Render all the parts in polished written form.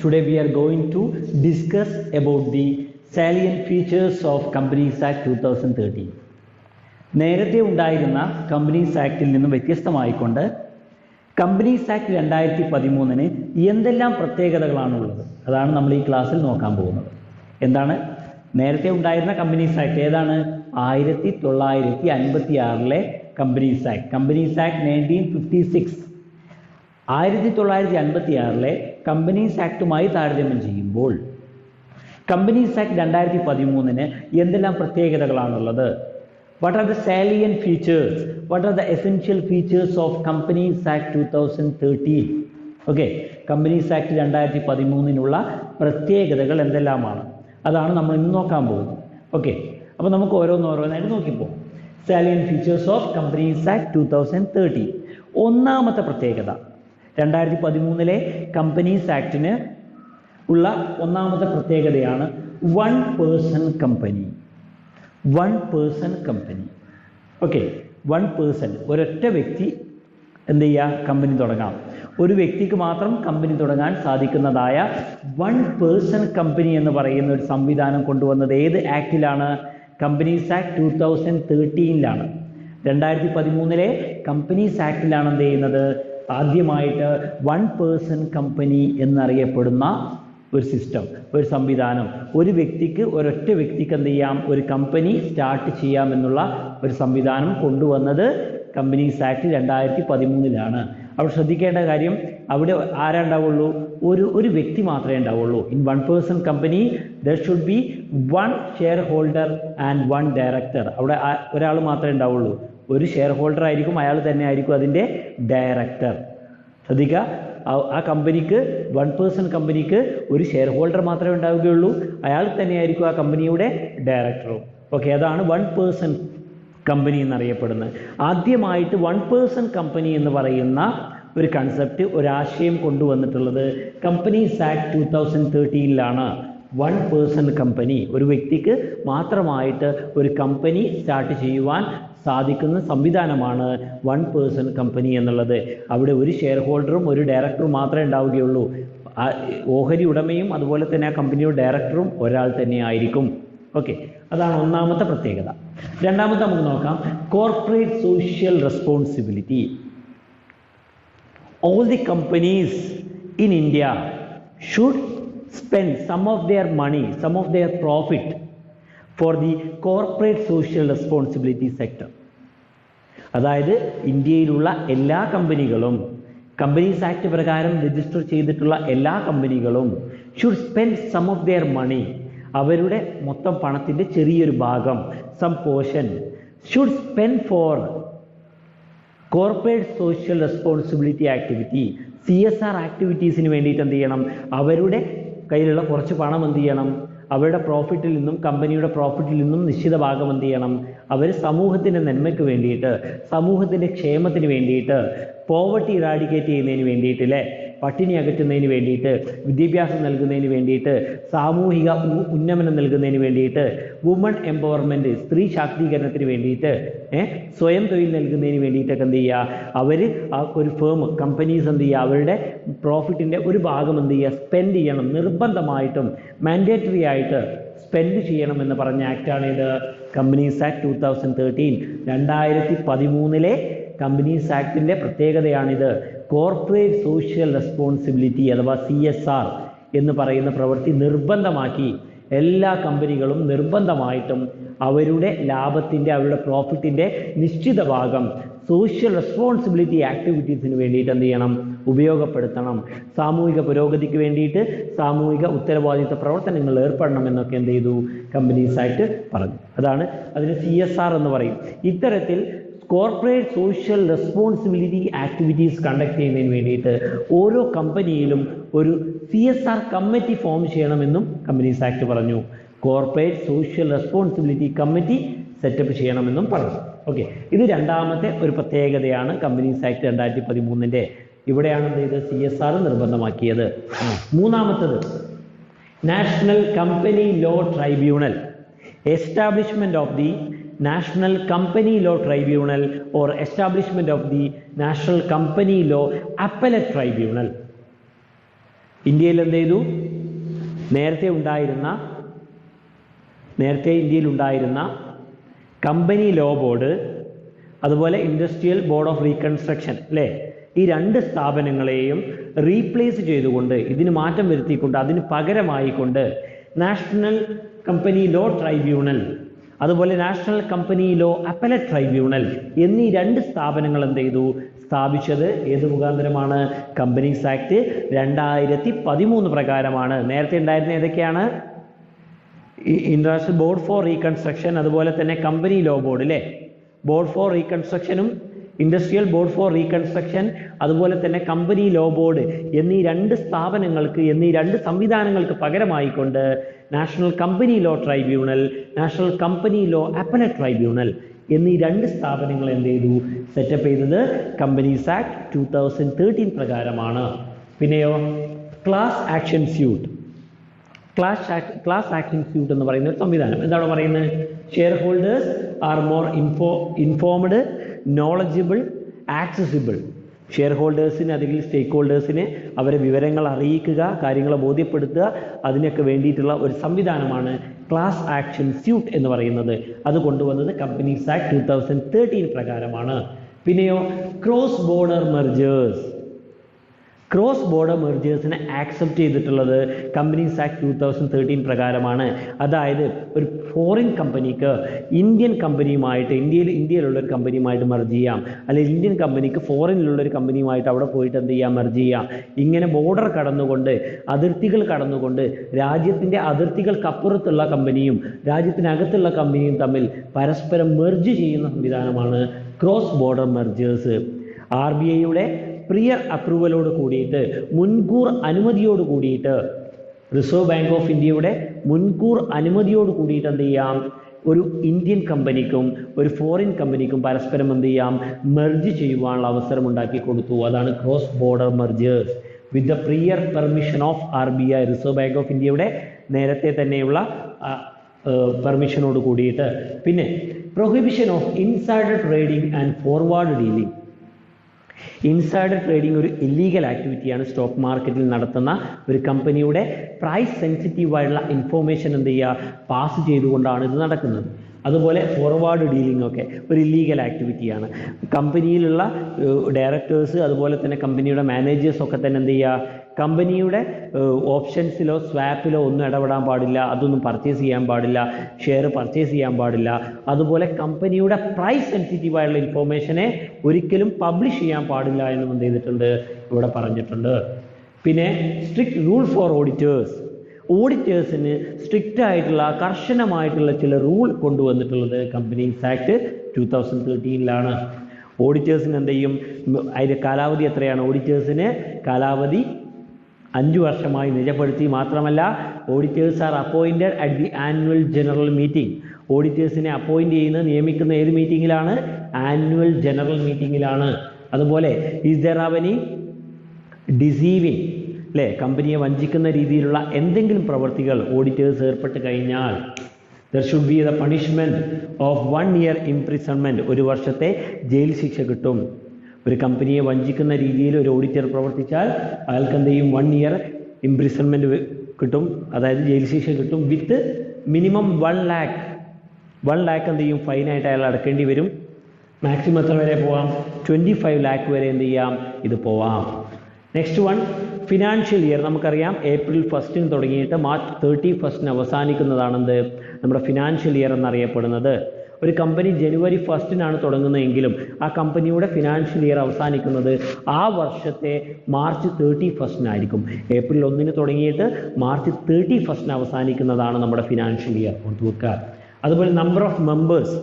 Today we are going to discuss about the salient features of Companies Act 2013. നേരത്തെ ഉണ്ടായിരുന്ന companies ആക്ടിൽ നിന്നും വ്യത്യസ്തമായിക്കൊണ്ട് companies act 2013 എന്തെല്ലാം പ്രത്യേകതകളാണുള്ളത് അതാണ് നമ്മൾ ഈ ക്ലാസ്സിൽ നോക്കാൻ പോകുന്നത്. എന്താണ് നേരത്തെ ഉണ്ടായിരുന്ന കമ്പനീസ് ആക്ട്? ഏതാണ്? 1956 companies act. Companies act 1956. 1956 companies ആക്ടുമായി താരതമ്യം ചെയ്യുമ്പോൾ കമ്പനീസ് ആക്ട് 2013 എന്തെല്ലാം പ്രത്യേകതകളാണുള്ളത്? What are the salient features? What are the essential features of Companies Act 2013? Okay, Companies Act 2013 പ്രത്യേകതകൾ എന്തെല്ലാമാണ്? അതാണ് നമ്മൾ ഇന്ന് നോക്കാൻ പോകുന്നത്. ഓക്കെ, അപ്പോൾ നമുക്ക് ഓരോന്നായിട്ട് നോക്കിപ്പോ. Salient features of Companies Act 2013. ഒന്നാമത്തെ പ്രത്യേകത 2013 കമ്പനീസ് ആക്ടിന് ഉള്ള ഒന്നാമത്തെ പ്രത്യേകതയാണ് one person company. One person company. Okay, one person, ഒരൊറ്റ വ്യക്തി എന്ത് ചെയ്യുക? കമ്പനി തുടങ്ങാം. ഒരു വ്യക്തിക്ക് മാത്രം കമ്പനി തുടങ്ങാൻ സാധിക്കുന്നതായ വൺ പേഴ്സൺ കമ്പനി എന്ന് പറയുന്ന ഒരു സംവിധാനം കൊണ്ടുവന്നത് ഏത് ആക്ടിലാണ്? കമ്പനീസ് ആക്ട് 2013 2013 കമ്പനീസ് ആക്ടിലാണ് എന്ത് ചെയ്യുന്നത്? ആദ്യമായിട്ട് വൺ പേഴ്സൺ കമ്പനി എന്നറിയപ്പെടുന്ന ഒരു സിസ്റ്റം, ഒരു സംവിധാനം, ഒരു വ്യക്തിക്ക്, ഒരൊറ്റ വ്യക്തിക്ക് എന്ത് ചെയ്യാം? ഒരു കമ്പനി സ്റ്റാർട്ട് ചെയ്യാമെന്നുള്ള ഒരു സംവിധാനം കൊണ്ടുവന്നത് കമ്പനീസ് ആക്ട് 2013 അവിടെ ശ്രദ്ധിക്കേണ്ട കാര്യം, അവിടെ ആരാ ഉണ്ടാവുള്ളൂ? ഒരു വ്യക്തി മാത്രമേ ഉണ്ടാവുള്ളൂ. In one person company there should be one share holder and one director. അവിടെ ഒരാൾ മാത്രമേ ഉണ്ടാവുള്ളൂ. ഒരു ഷെയർ ഹോൾഡർ ആയിരിക്കും, അയാൾ തന്നെ ആയിരിക്കും അതിൻ്റെ ഡയറക്ടർ. ശ്രദ്ധിക്കുക, ആ കമ്പനിക്ക്, വൺ പേഴ്സൺ കമ്പനിക്ക് ഒരു ഷെയർ ഹോൾഡർ മാത്രമേ ഉണ്ടാവുകയുള്ളൂ, അയാൾ തന്നെയായിരിക്കും ആ കമ്പനിയുടെ ഡയറക്ടറും. ഓക്കെ, അതാണ് വൺ പേഴ്സൺ കമ്പനി എന്നറിയപ്പെടുന്നത്. ആദ്യമായിട്ട് വൺ പേഴ്സൺ കമ്പനി എന്ന് പറയുന്ന ഒരു കൺസെപ്റ്റ്, ഒരാശയം കൊണ്ടുവന്നിട്ടുള്ളത് companies act 2013 one person company, ഒരു വ്യക്തിക്ക് മാത്രമായിട്ട് ഒരു കമ്പനി സ്റ്റാർട്ട് ചെയ്യുവാൻ സാധിക്കുന്ന സംവിധാനമാണ് വൺ പേഴ്സൺ കമ്പനി എന്നുള്ളത്. അവിടെ ഒരു ഷെയർ ഹോൾഡറും ഒരു ഡയറക്ടറും മാത്രമേ ഉണ്ടാവുകയുള്ളൂ. ഓഹരി ഉടമയും അതുപോലെ തന്നെ ആ കമ്പനിയുടെ ഡയറക്ടറും ഒരാൾ തന്നെ ആയിരിക്കും. ഓക്കെ, അതാണ് ഒന്നാമത്തെ പ്രത്യേകത. രണ്ടാമത്തെ നമുക്ക് നോക്കാം, corporate social responsibility. All the companies in India should spend some of their money, some of their profit for the corporate social responsibility sector. അതായത് ഇന്ത്യയിലുള്ള എല്ലാ കമ്പനികളും, കമ്പനീസ് ആക്ട് പ്രകാരം രജിസ്റ്റർ ചെയ്തിട്ടുള്ള എല്ലാ കമ്പനികളും should spend some of their money, അവരുടെ മൊത്തം പണത്തിൻ്റെ ചെറിയൊരു ഭാഗം, some portion should spend for corporate social responsibility activity, CSR ആക്ടിവിറ്റീസിന് വേണ്ടിയിട്ട് എന്ത് ചെയ്യണം? അവരുടെ കയ്യിലുള്ള കുറച്ച് പണം എന്ത് ചെയ്യണം? അവരുടെ പ്രോഫിറ്റിൽ നിന്നും, കമ്പനിയുടെ പ്രോഫിറ്റിൽ നിന്നും നിശ്ചിത ഭാഗം എന്ത് ചെയ്യണം? അവർ സമൂഹത്തിൻ്റെ നന്മയ്ക്ക് വേണ്ടിയിട്ട്, സമൂഹത്തിൻ്റെ ക്ഷേമത്തിന് വേണ്ടിയിട്ട്, പോവർട്ടി ഇറാഡിക്കേറ്റ് ചെയ്യുന്നതിന് വേണ്ടിയിട്ട്, അല്ലേ, പട്ടിണി അകറ്റുന്നതിന് വേണ്ടിയിട്ട്, വിദ്യാഭ്യാസം നൽകുന്നതിന് വേണ്ടിയിട്ട്, സാമൂഹിക ഉന്നമനം നൽകുന്നതിന് വേണ്ടിയിട്ട്, വുമൺ എംപവർമെൻറ്റ്, സ്ത്രീ ശാക്തീകരണത്തിന് വേണ്ടിയിട്ട്, സ്വയം തൊഴിൽ നൽകുന്നതിന് വേണ്ടിയിട്ടൊക്കെ എന്ത് ചെയ്യുക? അവർ ആ ഒരു ഫേം, കമ്പനീസ് എന്ത് ചെയ്യുക? അവരുടെ പ്രോഫിറ്റിൻ്റെ ഒരു ഭാഗം എന്ത് ചെയ്യുക? സ്പെൻഡ് ചെയ്യണം, നിർബന്ധമായിട്ടും മാൻഡേറ്ററി ആയിട്ട് സ്പെൻഡ് ചെയ്യണം എന്ന് പറഞ്ഞ ആക്റ്റാണ് ഇത് കമ്പനീസ് ആക്ട് 2013. 2013 കമ്പനീസ് ആക്ടിൻ്റെ പ്രത്യേകതയാണിത്. കോർപ്പറേറ്റ് സോഷ്യൽ റെസ്പോൺസിബിലിറ്റി അഥവാ CSR എന്ന് പറയുന്ന പ്രവൃത്തി നിർബന്ധമാക്കി എല്ലാ കമ്പനികളും നിർബന്ധമായിട്ടും അവരുടെ ലാഭത്തിൻ്റെ, അവരുടെ പ്രോഫിറ്റിൻ്റെ നിശ്ചിത ഭാഗം സോഷ്യൽ റെസ്പോൺസിബിലിറ്റി ആക്ടിവിറ്റീസിന് വേണ്ടിയിട്ട് എന്ത് ചെയ്യണം? ഉപയോഗപ്പെടുത്തണം. സാമൂഹിക പുരോഗതിക്ക് വേണ്ടിയിട്ട് സാമൂഹിക ഉത്തരവാദിത്വ പ്രവർത്തനങ്ങൾ ഏർപ്പെടണം എന്നൊക്കെ എന്ത് ചെയ്തു? കമ്പനീസ് ആക്ട് പറഞ്ഞു. അതാണ് അതിന് CSR എന്ന് പറയും. ഇത്തരത്തിൽ corporate social responsibility activities conduct ചെയ്യുന്നതിന് വേണ്ടിയിട്ട് ഓരോ കമ്പനിയിലും ഒരു CSR കമ്മിറ്റി ഫോം ചെയ്യണമെന്നും കമ്പനീസ് ആക്ട് പറഞ്ഞു. Corporate social responsibility committee setup ചെയ്യണമെന്നും പറഞ്ഞു. ഓക്കെ, ഇത് രണ്ടാമത്തെ ഒരു പ്രത്യേകതയാണ് കമ്പനീസ് ആക്ട് 2013. ഇവിടെയാണ് എന്ത് ചെയ്ത്? CSR നിർബന്ധമാക്കിയത്. മൂന്നാമത്തത് national company law tribunal. Establishment of the National Company Law Tribunal or establishment of the National Company Law Appellate Tribunal. ഇന്ത്യയിൽ എന്ത് ചെയ്തു? നേരത്തെ ഇന്ത്യയിൽ ഉണ്ടായിരുന്ന കമ്പനി ലോ ബോർഡ്, അതുപോലെ ഇൻഡസ്ട്രിയൽ ബോർഡ് ഓഫ് റീകൺസ്ട്രക്ഷൻ, അല്ലേ? ഈ രണ്ട് സ്ഥാപനങ്ങളെയും റീപ്ലേസ് ചെയ്തുകൊണ്ട്, ഇതിന് മാറ്റം വരുത്തിക്കൊണ്ട്, അതിന് പകരമായിക്കൊണ്ട് നാഷണൽ കമ്പനി ലോ ട്രൈബ്യൂണൽ, അതുപോലെ national company law appellate tribunal എന്നീ രണ്ട് സ്ഥാപനങ്ങൾ എന്ത് ചെയ്തു? സ്ഥാപിച്ചത് ഏത് മുഖാന്തരമാണ്? കമ്പനീസ് ആക്ട് 2013 പ്രകാരമാണ്. നേരത്തെ ഉണ്ടായിരുന്ന ഏതൊക്കെയാണ്? ഇന്റർനാഷണൽ ബോർഡ് ഫോർ റീകൺസ്ട്രക്ഷൻ, അതുപോലെ തന്നെ കമ്പനി ലോ ബോർഡ്, അല്ലേ? ബോർഡ് ഫോർ റീകൺസ്ട്രക്ഷനും ഇൻഡസ്ട്രിയൽ ബോർഡ് ഫോർ റീകൺസ്ട്രക്ഷൻ, അതുപോലെ തന്നെ കമ്പനി ലോ ബോർഡ് എന്നീ രണ്ട് സംവിധാനങ്ങൾക്ക് പകരമായിക്കൊണ്ട് national company law tribunal, national company law appellate tribunal എന്നീ രണ്ട് സ്ഥാപനങ്ങൾ എന്ത് ചെയ്തു? സെറ്റപ്പ് ചെയ്തത് കമ്പനീസ് ആക്ട് 2013 പ്രകാരമാണ്. പിന്നെയോ class action suit. Class action suit എന്ന് പറയുന്ന ഒരു സംവിധാനം. എന്താണ് പറയുന്നത്? Shareholders are more informed, knowledgeable, accessible. Share ഹോൾഡേഴ്സിന്, അല്ലെങ്കിൽ സ്റ്റേക്ക് ഹോൾഡേഴ്സിനെ അവരെ വിവരങ്ങൾ അറിയിക്കുക, കാര്യങ്ങളെ ബോധ്യപ്പെടുത്തുക, അതിനൊക്കെ വേണ്ടിയിട്ടുള്ള ഒരു സംവിധാനമാണ് ക്ലാസ് ആക്ഷൻ സ്യൂട്ട് എന്ന് പറയുന്നത്. അത് കൊണ്ടുവന്നത് കമ്പനീസ് ആക്ട് 2013 പ്രകാരമാണ്. പിന്നെയോ ക്രോസ് ബോർഡർ മെർജേഴ്സിനെ ആക്സെപ്റ്റ് ചെയ്തിട്ടുള്ളത് കമ്പനീസ് ആക്ട് 2013 പ്രകാരമാണ്. അതായത് ഒരു ഫോറിൻ കമ്പനിക്ക് ഇന്ത്യൻ കമ്പനിയുമായിട്ട്, ഇന്ത്യയിലുള്ള ഒരു കമ്പനിയുമായിട്ട് മെർജ് ചെയ്യാം, അല്ലെങ്കിൽ ഇന്ത്യൻ കമ്പനിക്ക് ഫോറിനിലുള്ള ഒരു കമ്പനിയുമായിട്ട് അവിടെ പോയിട്ട് എന്ത് ചെയ്യാം? മെർജ് ചെയ്യാം. ഇങ്ങനെ ബോർഡർ കടന്നുകൊണ്ട്, അതിർത്തികൾ കടന്നുകൊണ്ട്, രാജ്യത്തിൻ്റെ അതിർത്തികൾക്കപ്പുറത്തുള്ള കമ്പനിയും രാജ്യത്തിനകത്തുള്ള കമ്പനിയും തമ്മിൽ പരസ്പരം മെർജ് ചെയ്യുന്ന സംവിധാനമാണ് ക്രോസ് ബോർഡർ മെർജേഴ്സ്. RBIയുടെ പ്രിയർ അപ്രൂവലോട് കൂടിയിട്ട്, മുൻകൂർ അനുമതിയോട് കൂടിയിട്ട്, റിസർവ് ബാങ്ക് ഓഫ് ഇന്ത്യയുടെ മുൻകൂർ അനുമതിയോട് കൂടിയിട്ട് എന്ത് ചെയ്യാം? ഒരു ഇന്ത്യൻ കമ്പനിക്കും ഒരു ഫോറിൻ കമ്പനിക്കും പരസ്പരം എന്ത് ചെയ്യാം? മെർജ് ചെയ്യുവാനുള്ള അവസരം ഉണ്ടാക്കി കൊടുത്തു. അതാണ് cross border mergers with the prior permission of RBI, reserve bank of ഇന്ത്യയുടെ നേരത്തെ തന്നെയുള്ള പെർമിഷനോട് കൂടിയിട്ട്. പിന്നെ prohibition of insider trading and forward dealing. Insider trading ഒരു ഇല്ലീഗൽ ആക്ടിവിറ്റിയാണ്. സ്റ്റോക്ക് മാർക്കറ്റിൽ നടത്തുന്ന ഒരു കമ്പനിയുടെ പ്രൈസ് സെൻസിറ്റീവായിട്ടുള്ള ഇൻഫോർമേഷൻ എന്ത് ചെയ്യുക? പാസ് ചെയ്തുകൊണ്ടാണ് ഇത് നടക്കുന്നത്. അതുപോലെ ഫോർവേഡ് ഡീലിംഗ് ഒക്കെ ഒരു ഇല്ലീഗൽ ആക്ടിവിറ്റിയാണ്. കമ്പനിയിലുള്ള ഡയറക്ടേഴ്സ്, അതുപോലെ തന്നെ കമ്പനിയുടെ മാനേജേഴ്സ് ഒക്കെ തന്നെ എന്ത് ചെയ്യുക? കമ്പനിയുടെ ഓപ്ഷൻസിലോ സ്വാപ്പിലോ ഒന്നും ഇടപെടാൻ പാടില്ല, അതൊന്നും പർച്ചേസ് ചെയ്യാൻ പാടില്ല, ഷെയർ പർച്ചേസ് ചെയ്യാൻ പാടില്ല. അതുപോലെ കമ്പനിയുടെ പ്രൈസ് സെൻസിറ്റീവായുള്ള ഇൻഫോർമേഷനെ ഒരിക്കലും പബ്ലിഷ് ചെയ്യാൻ പാടില്ല എന്നും എന്ത് ചെയ്തിട്ടുണ്ട്? ഇവിടെ പറഞ്ഞിട്ടുണ്ട്. പിന്നെ സ്ട്രിക്റ്റ് റൂൾ ഫോർ ഓഡിറ്റേഴ്സിന് സ്ട്രിക്റ്റ് ആയിട്ടുള്ള, കർശനമായിട്ടുള്ള ചില റൂൾ കൊണ്ടുവന്നിട്ടുള്ളത് കമ്പനീസ് ആക്ട് 2013 ഓഡിറ്റേഴ്സിന് എന്ത് ചെയ്യും? അതിൻ്റെ കാലാവധി എത്രയാണ്? ഓഡിറ്റേഴ്സിന് കാലാവധി 5 വർഷമായി നിജപ്പെടുത്തി. മാത്രമല്ല auditors are appointed at the annual general meeting. ഓഡിറ്റേഴ്സിനെ അപ്പോയിൻറ്റ് നിയമിക്കുന്ന ഏത് മീറ്റിങ്ങിലാണ്? ആനുവൽ ജനറൽ മീറ്റിങ്ങിലാണ്. അതുപോലെ is there have any deceiving, അല്ലേ, കമ്പനിയെ വഞ്ചിക്കുന്ന രീതിയിലുള്ള എന്തെങ്കിലും പ്രവൃത്തികൾ ഓഡിറ്റേഴ്സ് ഏർപ്പെട്ട് കഴിഞ്ഞാൽ there should be the punishment of 1 year imprisonment. 1 വർഷത്തെ ജയിൽ ശിക്ഷ കിട്ടും. ഒരു കമ്പനിയെ വഞ്ചിക്കുന്ന രീതിയിൽ ഒരു ഓഡിറ്റർ പ്രവർത്തിച്ചാൽ അയാൾക്ക് എന്ത് ചെയ്യും? 1 year imprisonment കിട്ടും, അതായത് ജയിൽ ശിക്ഷ കിട്ടും. വിത്ത് മിനിമം 1 lakh എന്ത് ചെയ്യും? ഫൈനായിട്ട് അയാൾ അടക്കേണ്ടി വരും. മാക്സിമം എത്ര വരെ പോവാം? 25 lakh വരെ എന്ത് ചെയ്യാം? ഇത് പോവാം. Next one, financial year. നമുക്കറിയാം April 1 തുടങ്ങിയിട്ട് March 31 അവസാനിക്കുന്നതാണെന്ത്? നമ്മുടെ ഫിനാൻഷ്യൽ ഇയർ എന്നറിയപ്പെടുന്നത്. ഒരു കമ്പനി January 1 തുടങ്ങുന്നതെങ്കിലും ആ കമ്പനിയുടെ ഫിനാൻഷ്യൽ ഇയർ അവസാനിക്കുന്നത് ആ വർഷത്തെ March 31 ആയിരിക്കും. April 1 തുടങ്ങിയിട്ട് March 31 അവസാനിക്കുന്നതാണ് നമ്മുടെ ഫിനാൻഷ്യൽ ഇയർ. ഓർത്തുവെക്കുക. അതുപോലെ നമ്പർ ഓഫ് മെമ്പേഴ്സ്.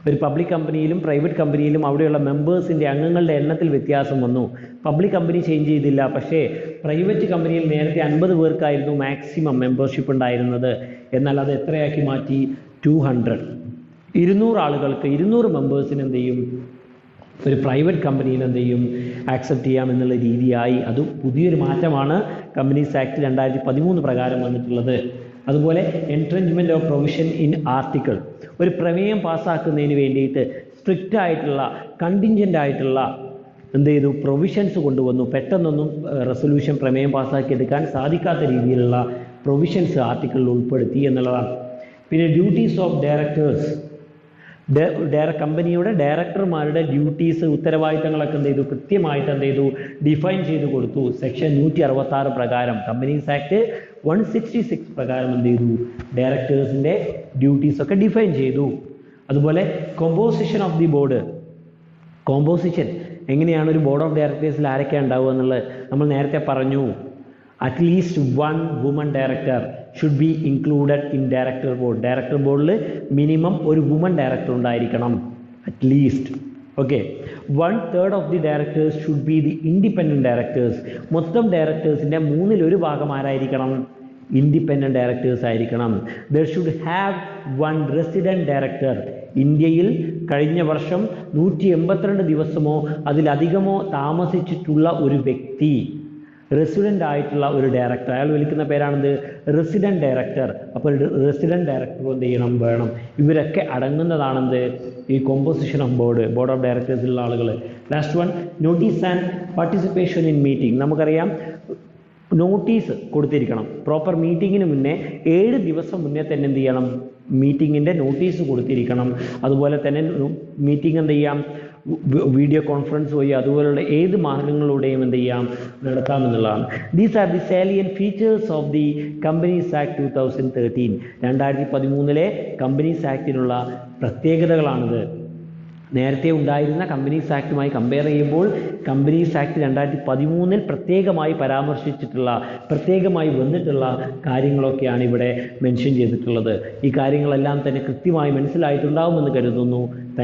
ഒരു പബ്ലിക് കമ്പനിയിലും പ്രൈവറ്റ് കമ്പനിയിലും അവിടെയുള്ള മെമ്പേഴ്സിൻ്റെ, അംഗങ്ങളുടെ എണ്ണത്തിൽ വ്യത്യാസം വന്നു. പബ്ലിക് കമ്പനി ചേഞ്ച് ചെയ്തില്ല, പക്ഷേ പ്രൈവറ്റ് കമ്പനിയിൽ നേരത്തെ 50 പേർക്കായിരുന്നു മാക്സിമം മെമ്പർഷിപ്പ് ഉണ്ടായിരുന്നത്. എന്നാൽ അത് എത്രയാക്കി മാറ്റി? 200. 200 ആളുകൾക്ക്, 200 മെമ്പേഴ്സിന് എന്ത് ചെയ്യും? ഒരു പ്രൈവറ്റ് കമ്പനിയിൽ എന്ത് ചെയ്യും? ആക്സെപ്റ്റ് ചെയ്യാം എന്നുള്ള രീതിയായി. അത് പുതിയൊരു മാറ്റമാണ് കമ്പനീസ് ആക്ട് 2013 പ്രകാരം വന്നിട്ടുള്ളത്. അതുപോലെ എൻട്രഞ്ച്മെൻറ്റ് ഓഫ് പ്രൊവിഷൻ ഇൻ ആർട്ടിക്കിൾ. ഒരു പ്രമേയം പാസ്സാക്കുന്നതിന് വേണ്ടിയിട്ട് സ്ട്രിക്റ്റ് ആയിട്ടുള്ള, കണ്ടിൻജൻ്റ് ആയിട്ടുള്ള എന്ത് ചെയ്തു, പ്രൊവിഷൻസ് കൊണ്ടുവന്നു. പെട്ടെന്നൊന്നും റെസൊല്യൂഷൻ പ്രമേയം പാസ്സാക്കിയെടുക്കാൻ സാധിക്കാത്ത രീതിയിലുള്ള പ്രൊവിഷൻസ് ആർട്ടിക്കിളിൽ ഉൾപ്പെടുത്തി എന്നുള്ളതാണ്. പിന്നെ ഡ്യൂട്ടീസ് ഓഫ് ഡയറക്ടേഴ്സ്, കമ്പനിയുടെ ഡയറക്ടർമാരുടെ ഡ്യൂട്ടീസ്, ഉത്തരവാദിത്തങ്ങളൊക്കെ എന്ത് ചെയ്തു, കൃത്യമായിട്ട് എന്ത് ചെയ്തു, ഡിഫൈൻ ചെയ്ത് കൊടുത്തു. സെക്ഷൻ 166 പ്രകാരം, കമ്പനീസ് ആക്ട് 166 പ്രകാരം എന്ത് ചെയ്തു, ഡയറക്ടേഴ്സിൻ്റെ ഡ്യൂട്ടീസ് ഒക്കെ ഡിഫൈൻ ചെയ്തു. അതുപോലെ composition of the board, composition എങ്ങനെയാണ് ഒരു ബോർഡ് ഓഫ് ഡയറക്ടേഴ്സിൽ ആരൊക്കെയാണ് ഉണ്ടാവുക എന്നുള്ളത് നമ്മൾ നേരത്തെ പറഞ്ഞു. At least 1 woman director should be included in director board. Director ബോർഡിൽ മിനിമം ഒരു വുമൺ ഡയറക്ടർ ഉണ്ടായിരിക്കണം, at least. Okay, 1/3 of the directors should be the independent directors. മൊത്തം ഡയറക്ടേഴ്സിൻ്റെ 1/3 ഭാഗം ആരായിരിക്കണം, ഇൻഡിപെൻഡൻറ്റ് ഡയറക്ടേഴ്സ് ആയിരിക്കണം. There should have 1 resident director. ഇന്ത്യയിൽ കഴിഞ്ഞ വർഷം 182 ദിവസമോ അതിലധികമോ താമസിച്ചിട്ടുള്ള ഒരു വ്യക്തി, റെസിഡൻ്റ് ആയിട്ടുള്ള ഒരു ഡയറക്ടർ, അയാൾ വിളിക്കുന്ന പേരാണെന്ത്, റെസിഡൻറ്റ് ഡയറക്ടർ. അപ്പോൾ റെസിഡൻറ്റ് ഡയറക്ടർ എന്ത് ചെയ്യണം, വേണം. ഇവരൊക്കെ അടങ്ങുന്നതാണെന്ത്, ഈ കോമ്പോസിഷൻ ഓഫ് ബോർഡ് ഓഫ് ഡയറക്ടേഴ്സിലുള്ള ആളുകൾ. Last one, notice and participation in meeting. നമുക്കറിയാം നോട്ടീസ് കൊടുത്തിരിക്കണം. പ്രോപ്പർ മീറ്റിങ്ങിന് മുന്നേ 7 ദിവസം മുന്നേ തന്നെ എന്ത് ചെയ്യണം, മീറ്റിങ്ങിൻ്റെ നോട്ടീസ് കൊടുത്തിരിക്കണം. അതുപോലെ തന്നെ മീറ്റിംഗ് എന്ത് ചെയ്യാം, വീഡിയോ കോൺഫറൻസ് വഴി അതുപോലുള്ള ഏത് മാർഗങ്ങളിലൂടെയും എന്ത് ചെയ്യാം, നടത്താമെന്നുള്ളതാണ്. These are the salient features of the companies act 2013. 2013 companies ആക്ടിനുള്ള പ്രത്യേകതകളാണിത്. നേരത്തെ ഉണ്ടായിരുന്ന കമ്പനീസ് ആക്ടുമായി കമ്പയർ ചെയ്യുമ്പോൾ കമ്പനീസ് ആക്ട് 2013 പ്രത്യേകമായി പരാമർശിച്ചിട്ടുള്ള, പ്രത്യേകമായി വന്നിട്ടുള്ള കാര്യങ്ങളൊക്കെയാണ് ഇവിടെ മെൻഷൻ ചെയ്തിട്ടുള്ളത്. ഈ കാര്യങ്ങളെല്ലാം തന്നെ കൃത്യമായി മനസ്സിലായിട്ടുണ്ടാവുമെന്ന് കരുതുന്നു.